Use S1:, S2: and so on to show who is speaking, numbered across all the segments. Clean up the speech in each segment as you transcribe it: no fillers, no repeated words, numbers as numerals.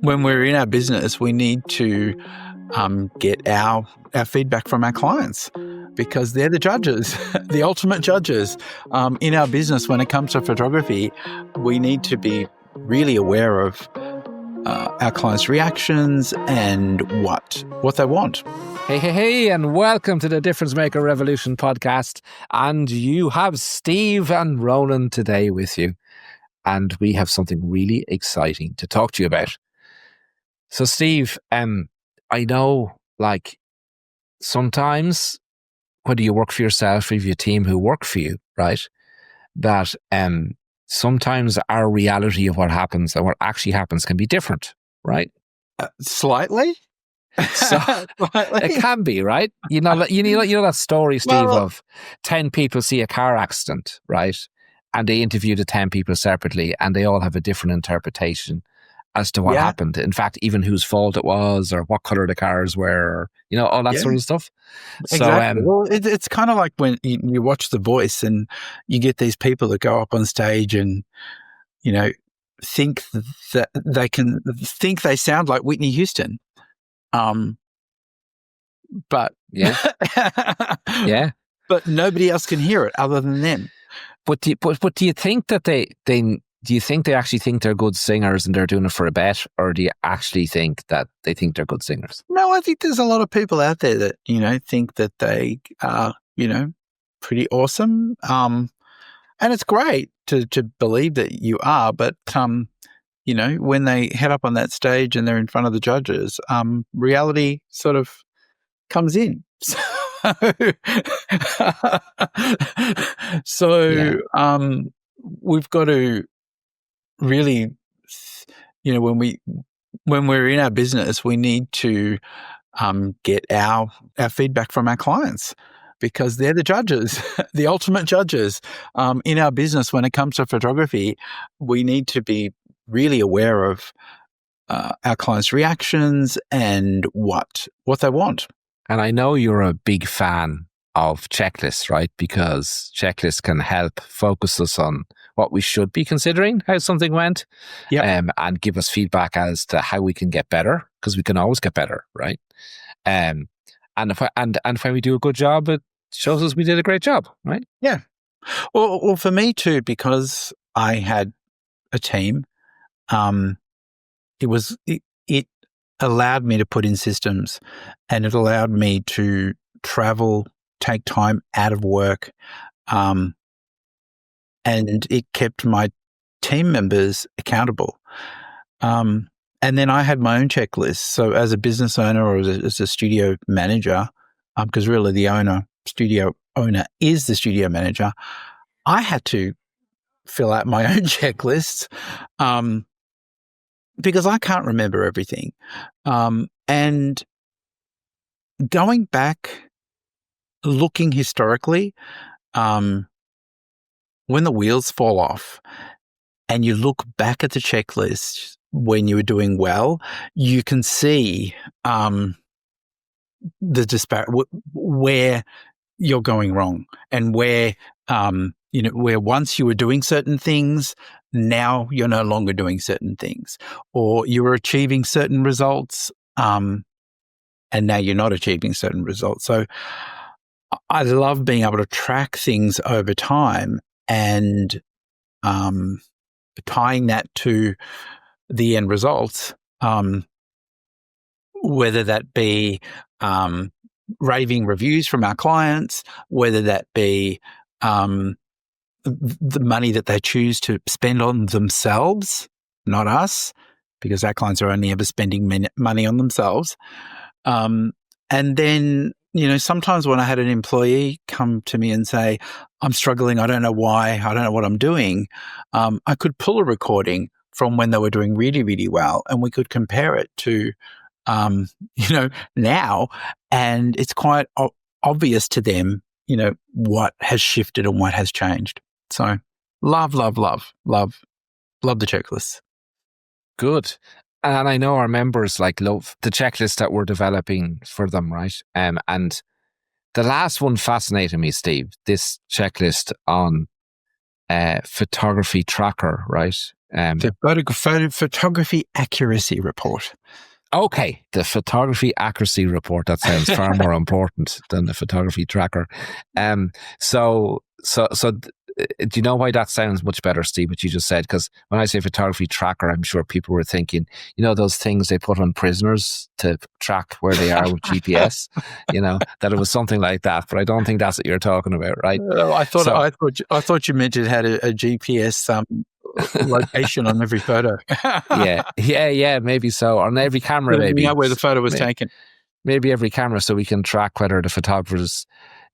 S1: when we're in our business, we need to get our feedback from our clients because they're the judges, the ultimate judges in our business. When it comes to photography, we need to be really aware of our clients' reactions and what they want.
S2: Hey, and welcome to the Difference Maker Revolution podcast. And you have Steve and Ronan today with you. And we have something really exciting to talk to you about. So, Steve, I know, like, sometimes, whether you work for yourself or you have a team who work for you, right, that sometimes our reality of what happens and what actually happens can be different, right?
S1: Slightly?
S2: So it can be, right? You know that story, Steve, of 10 people see a car accident, right? And they interview the 10 people separately and they all have a different interpretation as to what happened. In fact, even whose fault it was or what color the cars were, or, all that sort of stuff.
S1: Exactly.
S2: So,
S1: well, it's kind of like when you watch The Voice and you get these people that go up on stage and, think that they sound like Whitney Houston. But
S2: yeah,
S1: but nobody else can hear it other than them.
S2: But do you think that they actually think they're good singers and they're doing it for a bet, or do you actually think that they think they're good singers?
S1: No, I think there's a lot of people out there that think that they are pretty awesome. And it's great to believe that you are, but when they head up on that stage and they're in front of the judges, reality sort of comes in. So we've got to really, when we're in our business, we need to get our feedback from our clients because they're the judges, the ultimate judges in our business. When it comes to photography, we need to be really aware of our clients' reactions and what they want.
S2: And I know you're a big fan of checklists, right? Because checklists can help focus us on what we should be considering, how something went, and give us feedback as to how we can get better, because we can always get better, right? And if when we do a good job, it shows us we did a great job, right?
S1: Yeah. Well, for me too, because I had a team, it allowed me to put in systems, and it allowed me to travel, take time out of work, and it kept my team members accountable. And then I had my own checklist. So as a business owner or as a studio manager, because really the studio owner is the studio manager, I had to fill out my own checklists because I can't remember everything. And going back, looking historically, when the wheels fall off and you look back at the checklist when you were doing well, you can see the disparity, where you're going wrong and where once you were doing certain things, now you're no longer doing certain things, or you were achieving certain results, and now you're not achieving certain results. So I love being able to track things over time and tying that to the end results, whether that be raving reviews from our clients, whether that be the money that they choose to spend on themselves, not us, because our clients are only ever spending money on themselves. And then, sometimes when I had an employee come to me and say, I'm struggling, I don't know why, I don't know what I'm doing, I could pull a recording from when they were doing really, really well, and we could compare it to, now, and it's quite obvious to them, what has shifted and what has changed. So love the checklists.
S2: Good. And I know our members love the checklist that we're developing for them, right? And the last one fascinated me, Steve, this checklist on photography tracker, right?
S1: The photography accuracy report.
S2: Okay, the photography accuracy report. That sounds far more important than the photography tracker. So do you know why that sounds much better, Steve, what you just said? Because when I say photography tracker, I'm sure people were thinking, those things they put on prisoners to track where they are with GPS, that it was something like that. But I don't think that's what you're talking about, right?
S1: I thought you meant it had a GPS location on every photo.
S2: yeah, maybe so. On every camera, maybe.
S1: You know where the photo was taken.
S2: Maybe every camera, so we can track whether the photographer's,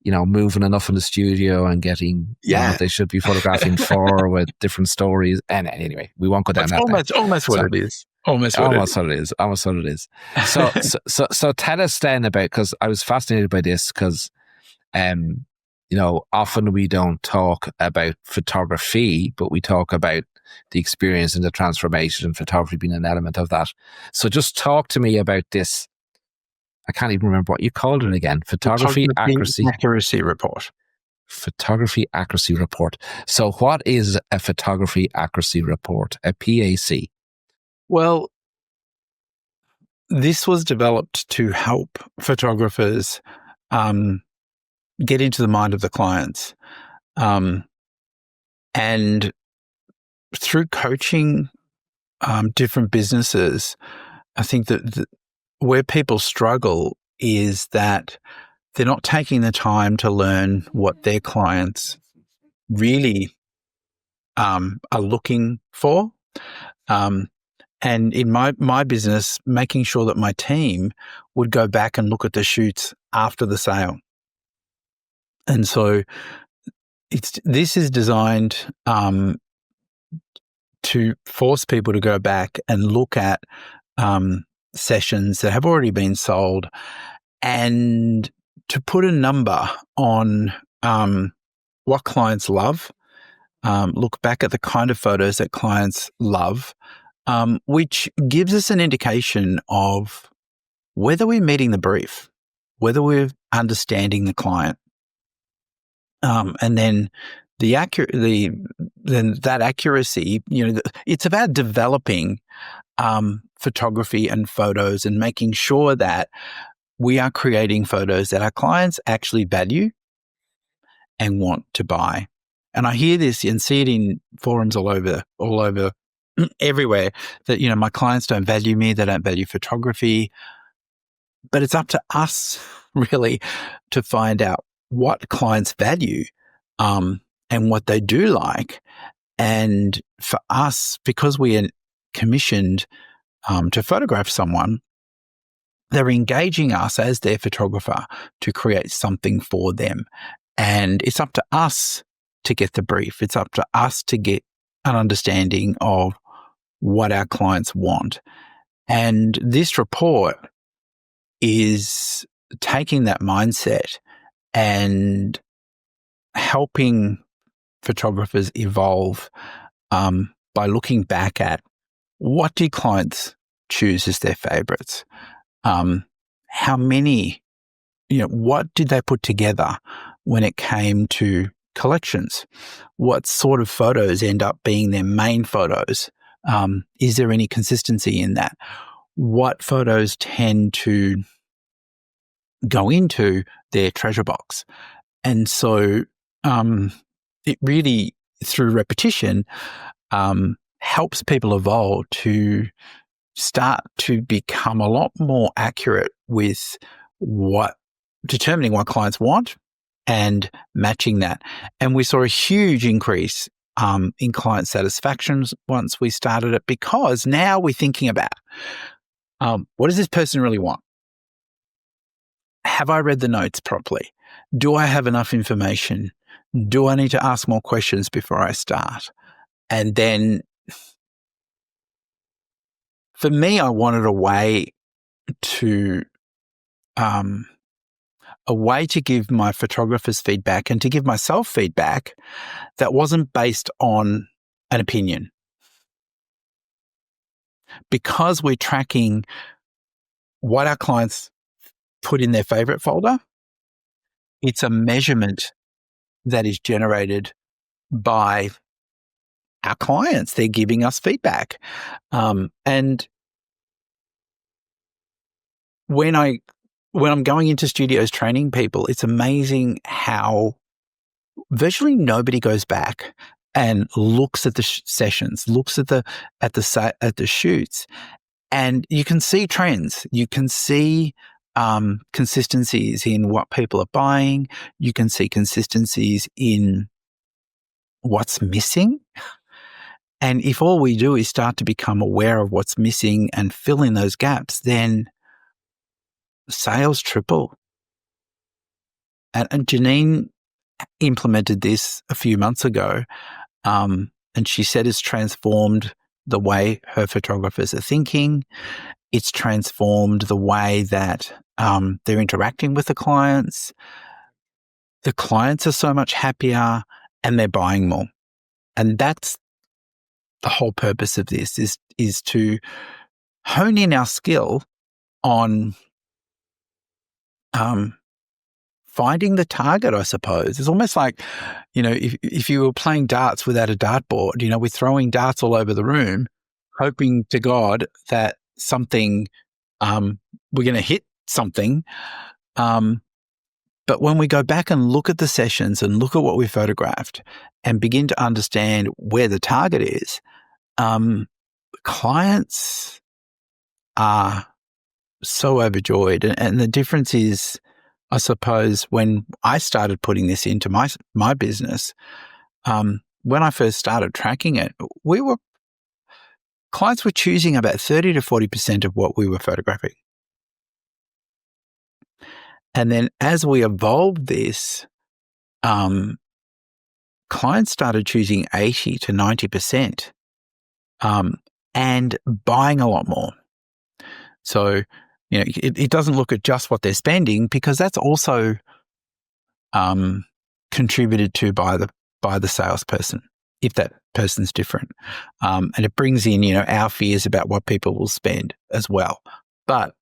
S2: moving enough in the studio and getting what they should be photographing for with different stories. And anyway, we won't go down that path.
S1: Almost what it is. Almost what it is. So tell us then about, because I was fascinated by this, because often we don't talk about photography, but we talk about the experience and the transformation, and photography being an element of that. So just talk to me about this. I can't even remember what you called it again. Photography accuracy report. Photography accuracy report. So what is a photography accuracy report, a PAC? Well, this was developed to help photographers get into the mind of the clients. And through coaching different businesses, I think that where people struggle is that they're not taking the time to learn what their clients really are looking for. And in my business, making sure that my team would go back and look at the shoots after the sale. And so this is designed to force people to go back and look at sessions that have already been sold, and to put a number on what clients love, look back at the kind of photos that clients love, which gives us an indication of whether we're meeting the brief, whether we're understanding the client. And then that accuracy, it's about developing photography and photos and making sure that we are creating photos that our clients actually value and want to buy. And I hear this and see it in forums all over everywhere, that, my clients don't value me, they don't value photography. But it's up to us really to find out what clients value and what they do like. And for us, because we are commissioned to photograph someone, they're engaging us as their photographer to create something for them. And it's up to us to get the brief. It's up to us to get an understanding of what our clients want. And this report is taking that mindset and helping photographers evolve by looking back at what do clients choose as their favorites? How many, what did they put together when it came to collections? What sort of photos end up being their main photos? Is there any consistency in that? What photos tend to go into their treasure box? And so it really, through repetition, helps people evolve to start to become a lot more accurate with determining what clients want and matching that. And we saw a huge increase in client satisfaction once we started it, because now we're thinking about what does this person really want? Have I read the notes properly? Do I have enough information? Do I need to ask more questions before I start? And then for me, I wanted a way to give my photographers feedback and to give myself feedback that wasn't based on an opinion. Because we're tracking what our clients put in their favorite folder, it's a measurement that is generated by our clients. They're giving us feedback. And when I'm going into studios training people, it's amazing how virtually nobody goes back and looks at the sessions, looks at the shoots, and you can see trends. You can see consistencies in what people are buying. You can see consistencies in what's missing. And if all we do is start to become aware of what's missing and fill in those gaps, then sales triple. And Janine implemented this a few months ago, and she said it's transformed the way her photographers are thinking. It's transformed the way that they're interacting with the clients. The clients are so much happier and they're buying more. And that's the whole purpose of this, is to hone in our skill on finding the target, I suppose. It's almost like, if you were playing darts without a dartboard, we're throwing darts all over the room, hoping to God that something, we're going to hit something. But when we go back and look at the sessions and look at what we photographed and begin to understand where the target is, clients are so overjoyed. And the difference is, I suppose, when I started putting this into my business, when I first started tracking it, clients were choosing about 30 to 40% of what we were photographing. And then as we evolved this, clients started choosing 80 to 90%, and buying a lot more. So, it doesn't look at just what they're spending, because that's also contributed to by the salesperson, if that person's different. And it brings in, our fears about what people will spend as well. But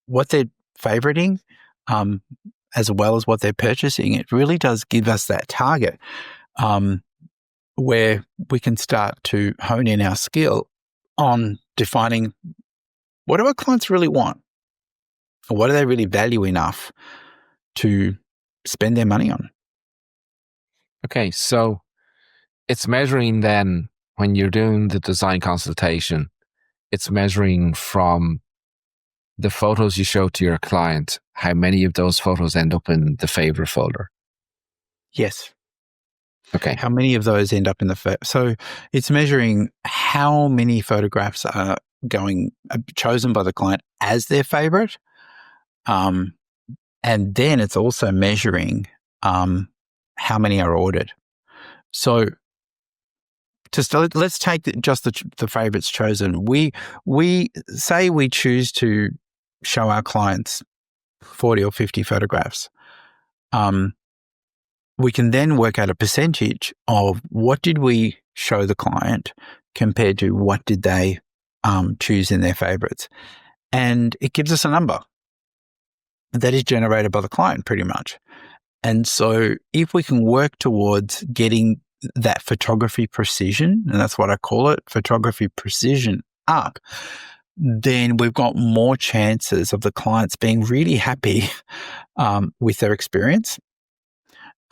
S1: what they're favoriting, as well as what they're purchasing, it really does give us that target where we can start to hone in our skill on defining, what do our clients really want? Or what do they really value enough to spend their money on?
S2: Okay, so it's measuring then, when you're doing the design consultation, it's measuring from the photos you show to your client, how many of those photos end up in the favorite folder.
S1: Yes.
S2: Okay.
S1: How many of those end up in so it's measuring how many photographs are chosen by the client as their favorite. And then it's also measuring how many are ordered. So let's take just the favorites chosen. We say we choose to show our clients 40 or 50 photographs. We can then work out a percentage of what did we show the client compared to what did they choose in their favorites. And it gives us a number that is generated by the client pretty much. And so if we can work towards getting that photography precision, and that's what I call it, photography precision up, then we've got more chances of the clients being really happy with their experience,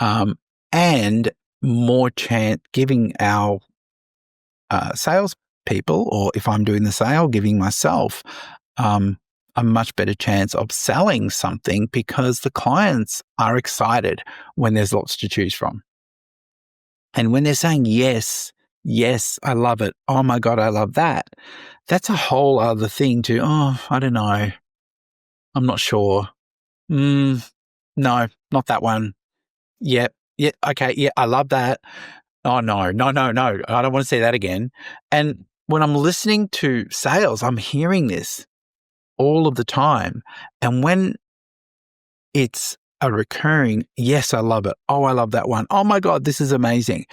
S1: and more chance giving our sales people, or if I'm doing the sale, giving myself a much better chance of selling something, because the clients are excited when there's lots to choose from. And when they're saying, yes, I love it. Oh my God, I love that. That's a whole other thing to, I don't know. I'm not sure. No, not that one. Yeah. Okay. Yeah. I love that. Oh no. I don't want to say that again. And when I'm listening to sales, I'm hearing this all of the time. And when it's a recurring, yes, I love it. Oh, I love that one. Oh my God, this is amazing.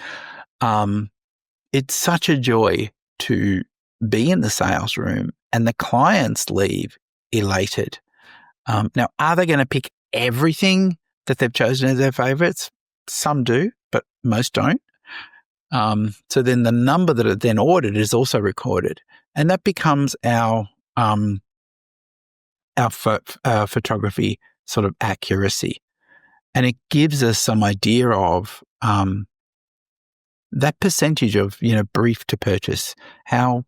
S1: It's such a joy to be in the sales room, and the clients leave elated. Now, are they going to pick everything that they've chosen as their favorites? Some do, but most don't. So then the number that it then ordered is also recorded, and that becomes our photography sort of accuracy, and it gives us some idea of that percentage of brief to purchase. How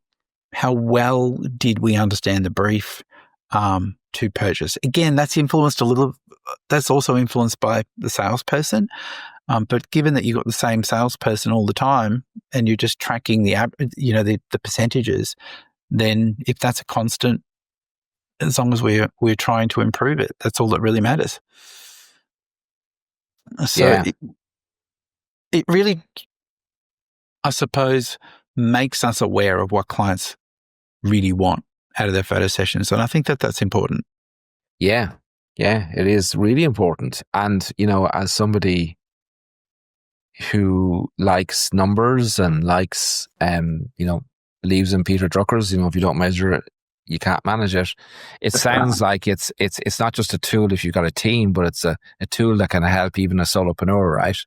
S1: well did we understand the brief to purchase? Again, that's influenced a little. That's also influenced by the salesperson. But given that you've got the same salesperson all the time and you're just tracking the percentages, then if that's a constant, as long as we're trying to improve it, that's all that really matters. So it really, I suppose, makes us aware of what clients really want out of their photo sessions. And I think that that's important.
S2: Yeah, it is really important. And, as somebody who likes numbers and likes, believes in Peter Drucker's, if you don't measure it, you can't manage it. It sounds like it's not just a tool if you've got a team, but it's a tool that can help even a solopreneur, right?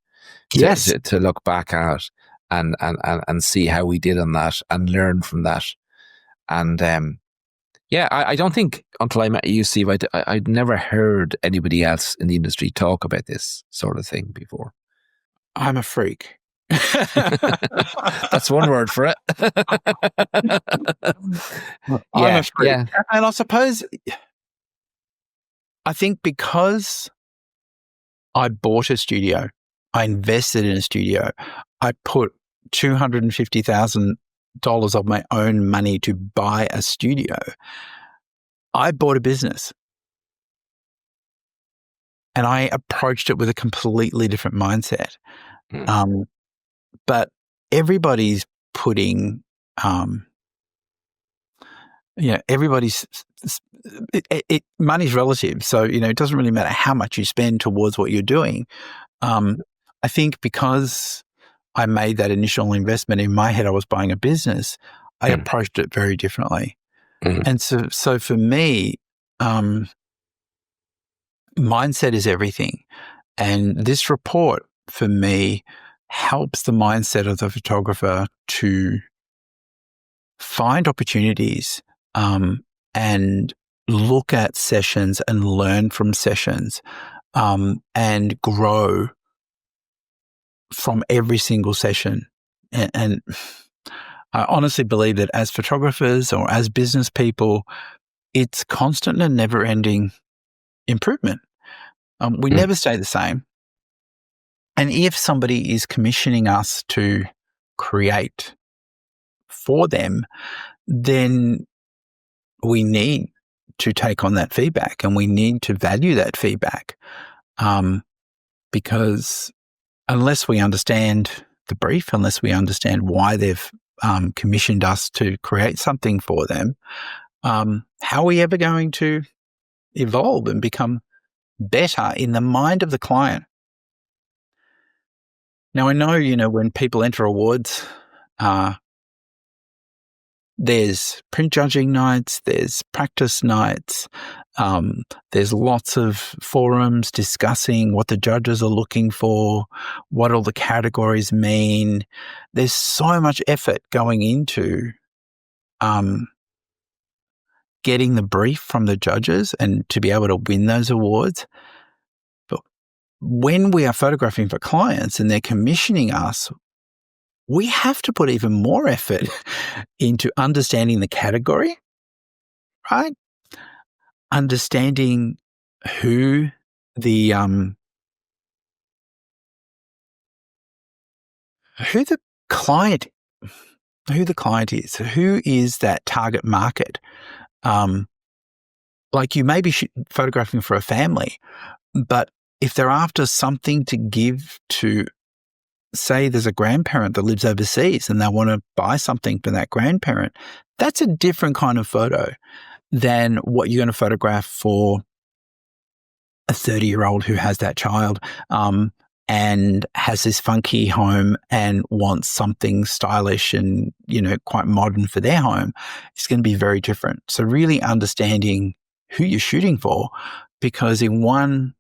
S1: Yes.
S2: To look back at and see how we did on that and learn from that. And I don't think until I met you, Steve, I'd never heard anybody else in the industry talk about this sort of thing before.
S1: I'm a freak.
S2: That's one word for it.
S1: I'm a freak. Yeah. And I suppose, I think because I bought a studio, I invested in a studio, I put $250,000 of my own money to buy a studio, I bought a business. And I approached it with a completely different mindset. But everybody's putting, everybody's, money's relative. So, it doesn't really matter how much you spend towards what you're doing. I think because I made that initial investment, in my head I was buying a business, I approached it very differently. And so for me, mindset is everything. And this report for me helps the mindset of the photographer to find opportunities and look at sessions and learn from sessions and grow from every single session. And I honestly believe that as photographers or as business people, it's constant and never-ending improvement. We never stay the same. And if somebody is commissioning us to create for them, then we need to take on that feedback and we need to value that feedback. Because unless we understand the brief, unless we understand why they've commissioned us to create something for them, how are we ever going to evolve and become better in the mind of the client? Now, I know, when people enter awards, there's print judging nights, there's practice nights, there's lots of forums discussing what the judges are looking for, what all the categories mean. There's so much effort going into getting the brief from the judges and to be able to win those awards. But when we are photographing for clients and they're commissioning us, we have to put even more effort into understanding the category, right? Understanding who the client is, who is that target market. Like you may be photographing for a family, but if they're after something to give to, say there's a grandparent that lives overseas and they want to buy something for that grandparent, that's a different kind of photo than what you're going to photograph for a 30-year-old who has that child and has this funky home and wants something stylish and, quite modern for their home. It's going to be very different. So really understanding who you're shooting for, because in one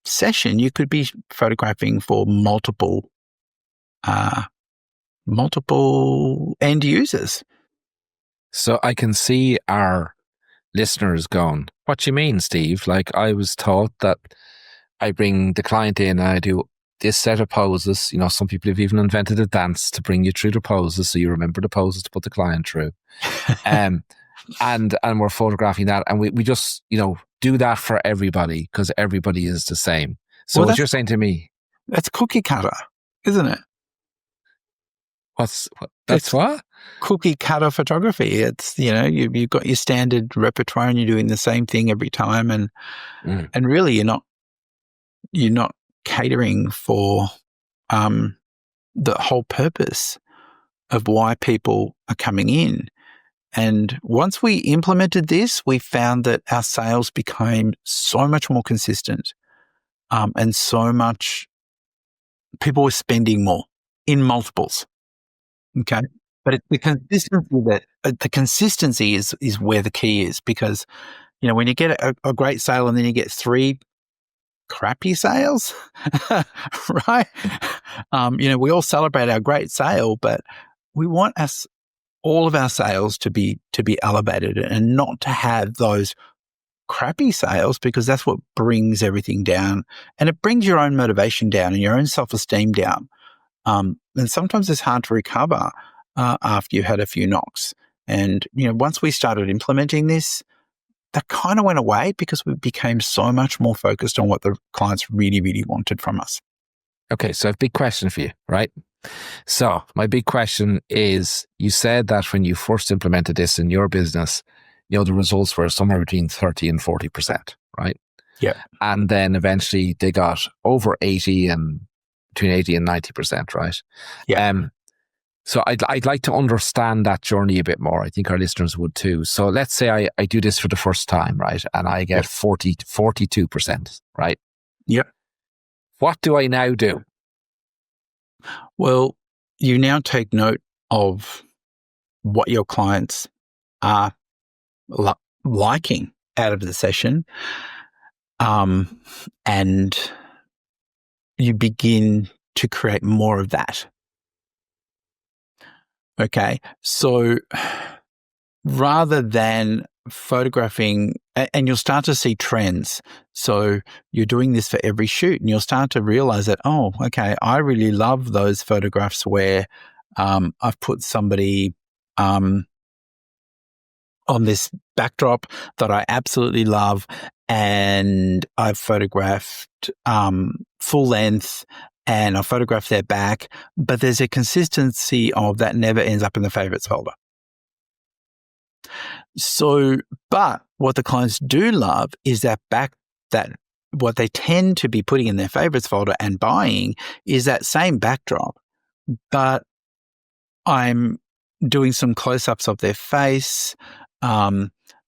S1: session, you could be photographing for multiple multiple end users.
S2: So I can see our listeners going, what do you mean, Steve? Like, I was taught that I bring the client in and I do this set of poses. You know, some people have even invented a dance to bring you through the poses so you remember the poses to put the client through. And we're photographing that, and we just, you know, do that for everybody because everybody is the same. So what you're saying to me,
S1: that's cookie cutter, isn't it?
S2: That's
S1: it's
S2: what?
S1: Cookie cutter photography. It's, you know, you've got your standard repertoire and you're doing the same thing every time, and really you're not catering for the whole purpose of why people are coming in. And once we implemented this, we found that our sales became so much more consistent, and so much people were spending more in multiples. Okay. But it's the consistency is where the key is, because, you know, when you get a great sale and then you get 3 crappy sales, right? You know, we all celebrate our great sale, but we want all of our sales to be elevated and not to have those crappy sales, because that's what brings everything down, and it brings your own motivation down and your own self-esteem down. And sometimes it's hard to recover after you've had a few knocks. And, you know, once we started implementing this, that kind of went away because we became so much more focused on what the clients really, really wanted from us.
S2: Okay, so I have a big question for you, right? So my big question is, you said that when you first implemented this in your business, you know, the results were somewhere between 30 and 40%, right?
S1: Yeah.
S2: And then eventually they got over 80 and between 80 and 90%, right?
S1: Yeah.
S2: So I'd like to understand that journey a bit more. I think our listeners would too. So let's say I do this for the first time, right? And I get 42%, right?
S1: Yep.
S2: What do I now do?
S1: Well, you now take note of what your clients are liking out of the session, and you begin to create more of that. Okay, so rather than photographing, and you'll start to see trends. So you're doing this for every shoot, and you'll start to realize that, oh, okay, I really love those photographs where I've put somebody on this backdrop that I absolutely love, and I've photographed full length, and I photographed their back, but there's a consistency of that never ends up in the favorites folder. So, but what the clients do love is that what they tend to be putting in their favorites folder and buying is that same backdrop, but I'm doing some close-ups of their face.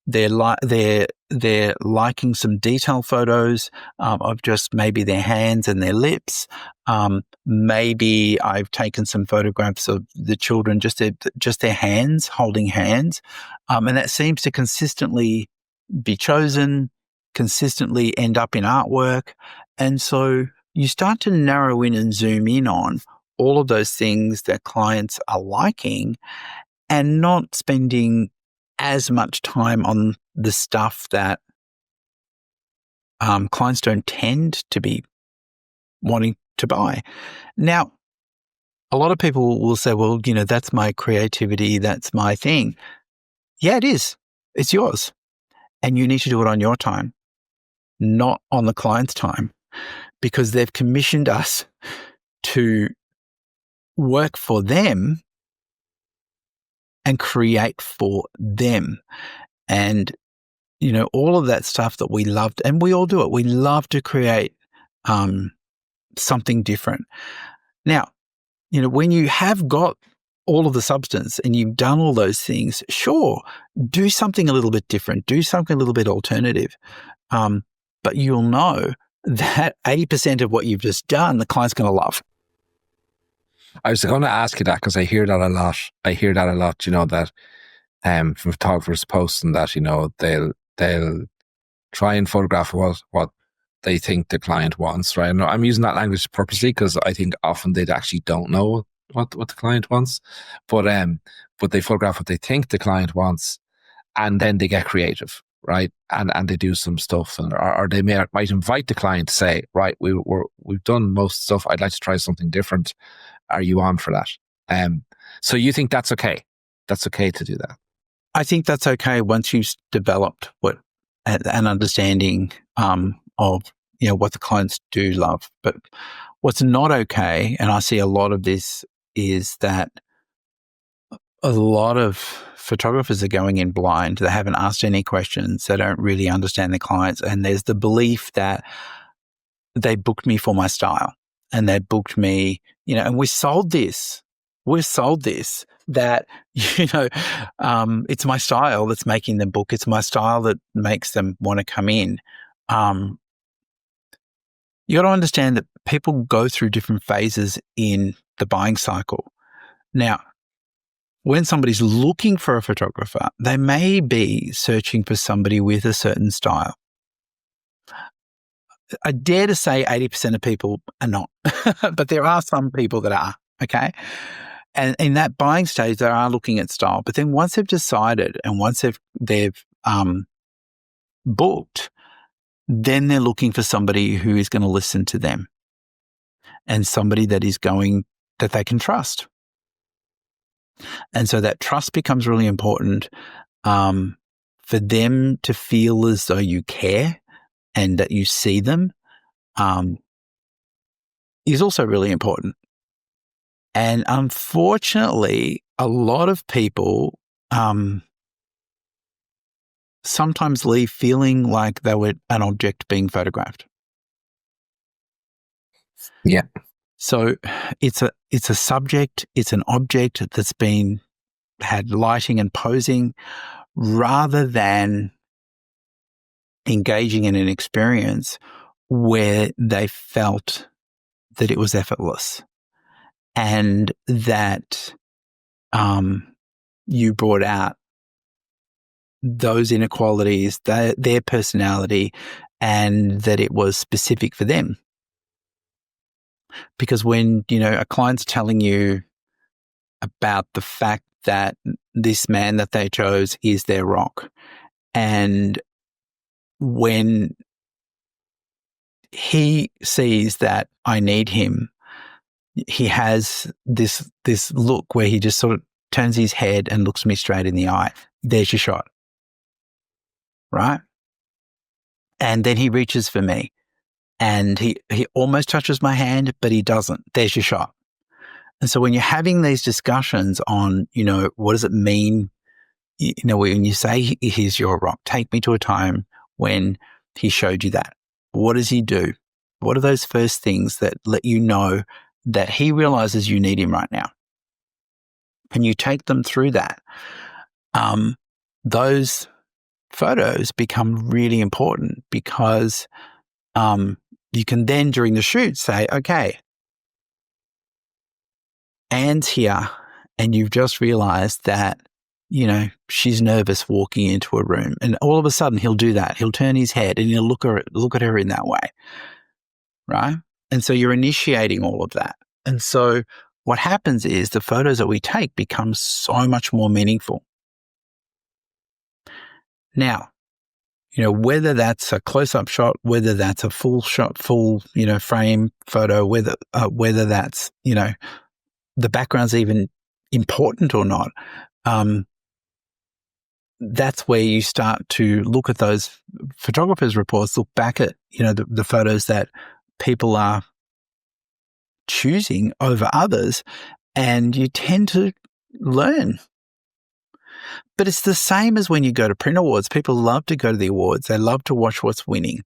S1: They're liking some detail photos of just maybe their hands and their lips. Maybe I've taken some photographs of the children, just their hands, holding hands. And that seems to consistently be chosen, consistently end up in artwork. And so you start to narrow in and zoom in on all of those things that clients are liking, and not spending as much time on the stuff that clients don't tend to be wanting to buy. Now, a lot of people will say, well, you know, that's my creativity, that's my thing. Yeah, it is. It's yours. And you need to do it on your time, not on the client's time, because they've commissioned us to work for them and create for them. And, you know, all of that stuff that we loved, and we all do it. We love to create something different. Now, you know, when you have got all of the substance and you've done all those things, sure, do something a little bit different, do something a little bit alternative. But you'll know that 80% of what you've just done, the client's going to love.
S2: I was going to ask you that because I hear that a lot. You know, that from photographers posting that, you know, they'll try and photograph what they think the client wants, right? And I'm using that language purposely because I think often they actually don't know what the client wants, but they photograph what they think the client wants, and then they get creative, right? And they do some stuff, or they might invite the client to say, right, we've done most stuff. I'd like to try something different. Are you on for that? So you think that's okay? That's okay to do that?
S1: I think that's okay once you've developed an understanding of what the clients do love. But what's not okay, and I see a lot of this, is that a lot of photographers are going in blind. They haven't asked any questions. They don't really understand the clients, and there's the belief that they booked me for my style, and they booked me, and we sold this. We've sold this that, it's my style that's making them book. It's my style that makes them want to come in. You got to understand that people go through different phases in the buying cycle. Now, when somebody's looking for a photographer, they may be searching for somebody with a certain style. I dare to say 80% of people are not, but there are some people that are, okay? And in that buying stage, they are looking at style. But then once they've decided and once they've booked, then they're looking for somebody who is going to listen to them and somebody that they can trust. And so that trust becomes really important for them to feel as though you care and that you see them is also really important. And unfortunately, a lot of people sometimes leave feeling like they were an object being photographed.
S2: Yeah.
S1: So it's a subject, it's an object that's had lighting and posing, rather than engaging in an experience where they felt that it was effortless and that you brought out those inequalities, their personality, and that it was specific for them. Because when, a client's telling you about the fact that this man that they chose is their rock, and when he sees that I need him, he has this look where he just sort of turns his head and looks me straight in the eye. There's your shot, right? And then he reaches for me and he almost touches my hand, but he doesn't. There's your shot. And so when you're having these discussions on, what does it mean, when you say, here's your rock, take me to a time when he showed you that. What does he do? What are those first things that let you know that he realizes you need him right now? And you take them through that. Those photos become really important because you can then, during the shoot, say, okay, Anne's here, and you've just realized that, she's nervous walking into a room. And all of a sudden he'll do that. He'll turn his head and he'll look at her in that way, right? And so you're initiating all of that. And so what happens is the photos that we take become so much more meaningful. Now, whether that's a close-up shot, whether that's a full shot, frame photo, whether that's, the background's even important or not, that's where you start to look at those photographers' reports, look back at, the photos that people are choosing over others, and you tend to learn. But it's the same as when you go to print awards. People love to go to the awards. They love to watch what's winning.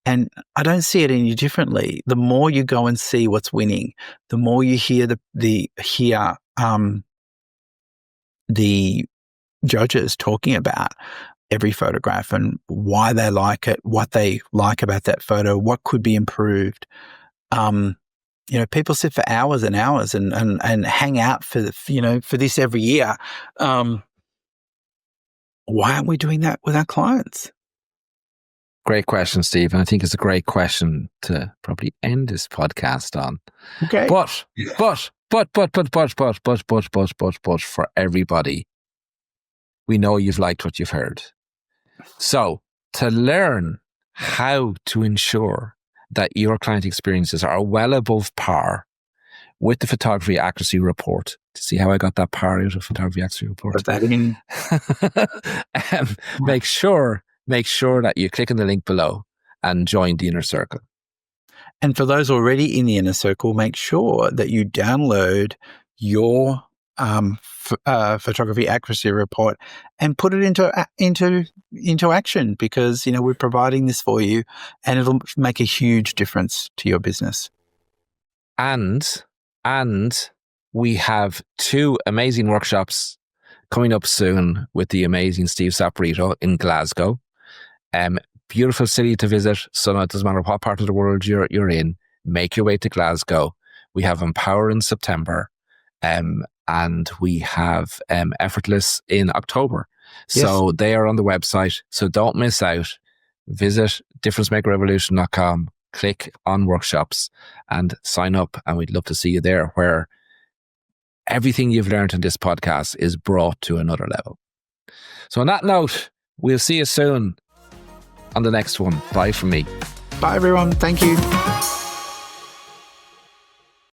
S1: And I don't see it any differently. The more you go and see what's winning, the more you hear the judges talking about every photograph and why they like it, what they like about that photo, what could be improved. People sit for hours and hours and hang out for this every year. Why aren't we doing that with our clients?
S2: Great question, Steve. And I think it's a great question to probably end this podcast on.
S1: Okay.
S2: But for everybody, we know you've liked what you've heard. So to learn how to ensure that your client experiences are well above par with the photography accuracy report, to see how I got that par out of photography accuracy report.
S1: Put that in.
S2: Make sure that you click on the link below and join the inner circle.
S1: And for those already in the inner circle, make sure that you download your photography accuracy report and put it into action, because we're providing this for you, and it'll make a huge difference to your business.
S2: And we have 2 amazing workshops coming up soon with the amazing Steve Saporito in Glasgow. Beautiful city to visit, so it doesn't matter what part of the world you're in, make your way to Glasgow. We have Empower in September, and we have Effortless in October.
S1: Yes.
S2: So they are on the website, so don't miss out. Visit differencemakerrevolution.com, click on workshops and sign up, and we'd love to see you there, where everything you've learned in this podcast is brought to another level. So on that note, we'll see you soon on the next one. Bye from me.
S1: Bye, everyone. Thank you.